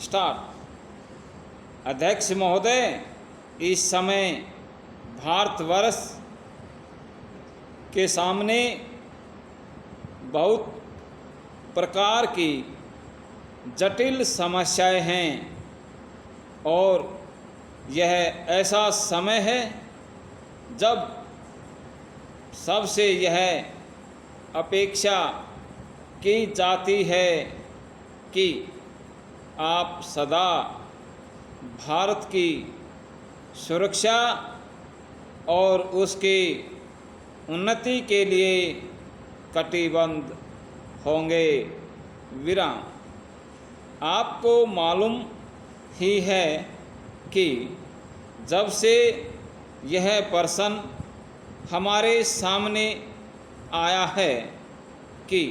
Start. अध्यक्ष महोदय, इस समय भारतवर्ष के सामने बहुत प्रकार की जटिल समस्याएं हैं और यह ऐसा समय है जब सबसे यह अपेक्षा की जाती है कि आप सदा भारत की सुरक्षा और उसकी उन्नति के लिए कटिबद्ध होंगे। विराम। आपको मालूम ही है कि जब से यह प्रश्न हमारे सामने आया है कि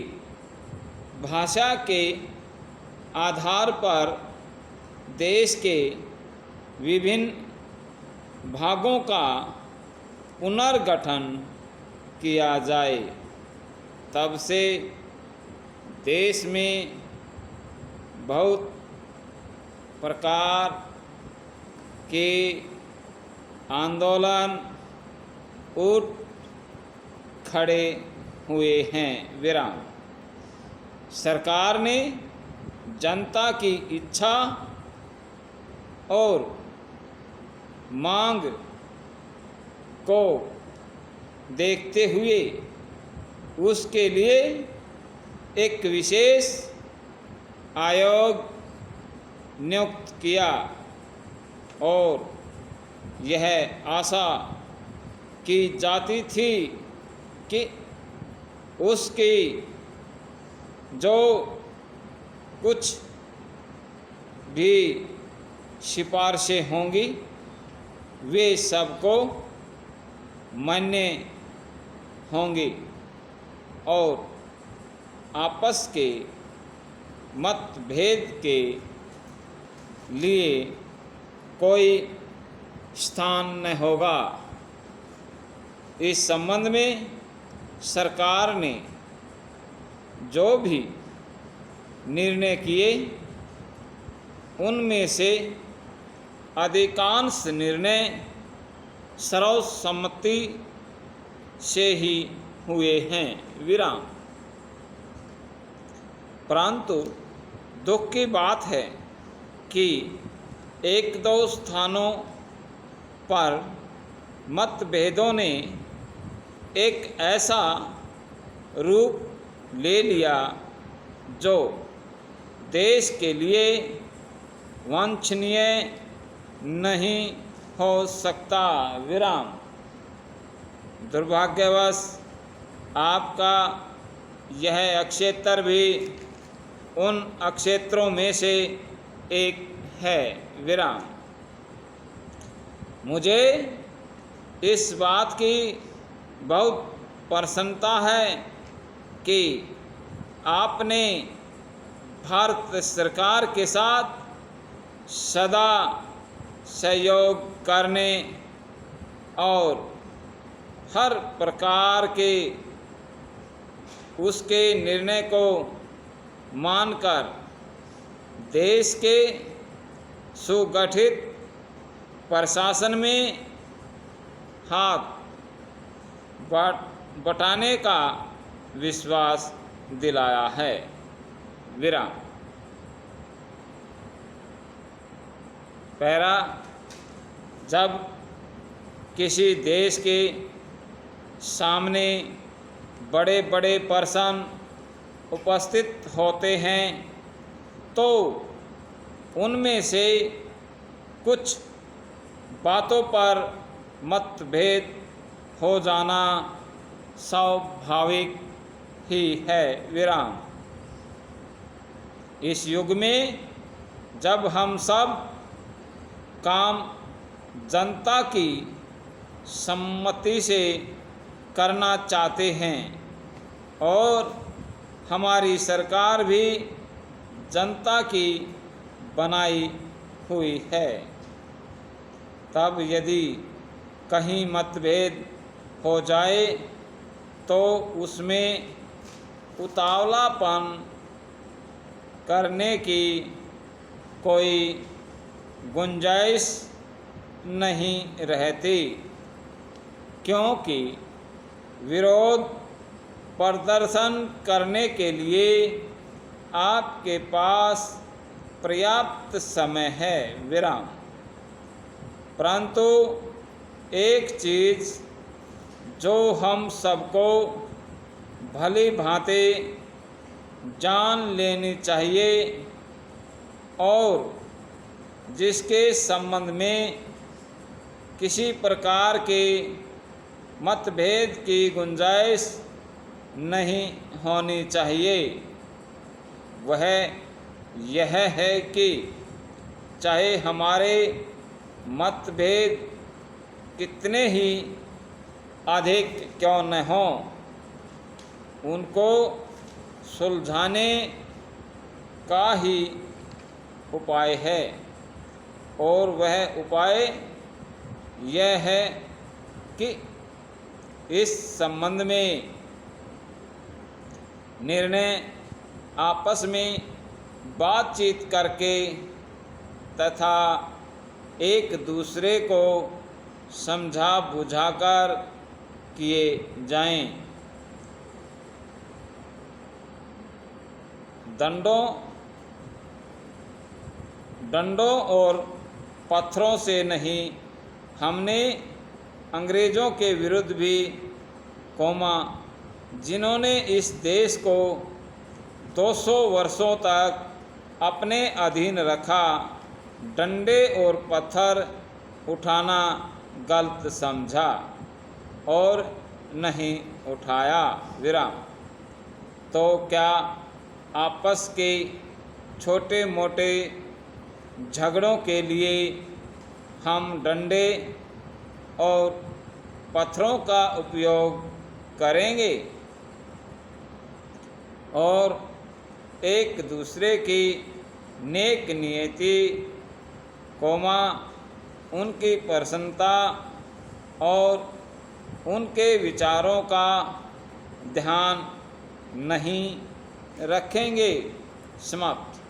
भाषा के आधार पर देश के विभिन्न भागों का पुनर्गठन किया जाए, तब से देश में बहुत प्रकार के आंदोलन उठ खड़े हुए हैं। विराम। सरकार ने जनता की इच्छा और मांग को देखते हुए उसके लिए एक विशेष आयोग नियुक्त किया और यह आशा की जाती थी कि उसकी जो कुछ भी सिफारिशें होंगी वे सबको मान्य होंगी और आपस के मतभेद के लिए कोई स्थान न होगा। इस संबंध में सरकार ने जो भी निर्णय किए उनमें से अधिकांश निर्णय सर्वसम्मति से ही हुए हैं। विराम। परंतु दुख की बात है कि एक दो स्थानों पर मतभेदों ने एक ऐसा रूप ले लिया जो देश के लिए वांछनीय नहीं हो सकता। विराम। दुर्भाग्यवश आपका यह क्षेत्र भी उन क्षेत्रों में से एक है। विराम। मुझे इस बात की बहुत प्रसन्नता है कि आपने भारत सरकार के साथ सदा सहयोग करने और हर प्रकार के उसके निर्णय को मानकर देश के सुगठित प्रशासन में हाथ बटाने का विश्वास दिलाया है। विराम। पैरा। जब किसी देश के सामने बड़े बड़े प्रश्न उपस्थित होते हैं तो उनमें से कुछ बातों पर मतभेद हो जाना स्वाभाविक ही है। विराम। इस युग में जब हम सब काम जनता की सम्मति से करना चाहते हैं और हमारी सरकार भी जनता की बनाई हुई है, तब यदि कहीं मतभेद हो जाए तो उसमें उतावलापन करने की कोई गुंजाइश नहीं रहती, क्योंकि विरोध प्रदर्शन करने के लिए आपके पास पर्याप्त समय है। विराम। परंतु एक चीज़ जो हम सबको भली भांति जान लेनी चाहिए और जिसके संबंध में किसी प्रकार के मतभेद की गुंजाइश नहीं होनी चाहिए, वह यह है कि चाहे हमारे मतभेद कितने ही अधिक क्यों न हों, उनको सुलझाने का ही उपाय है। और वह उपाय यह है कि इस संबंध में निर्णय आपस में बातचीत करके तथा एक दूसरे को समझा बुझाकर किए जाएं। डंडों और पत्थरों से नहीं, हमने अंग्रेज़ों के विरुद्ध भी जिन्होंने इस देश को 200 वर्षों तक अपने अधीन रखा, डंडे और पत्थर उठाना गलत समझा और नहीं उठाया। विराम। तो क्या आपस के छोटे मोटे झगड़ों के लिए हम डंडे और पत्थरों का उपयोग करेंगे और एक दूसरे की नेक नियति, उनकी प्रसन्नता और उनके विचारों का ध्यान नहीं रखेंगे। समाप्त।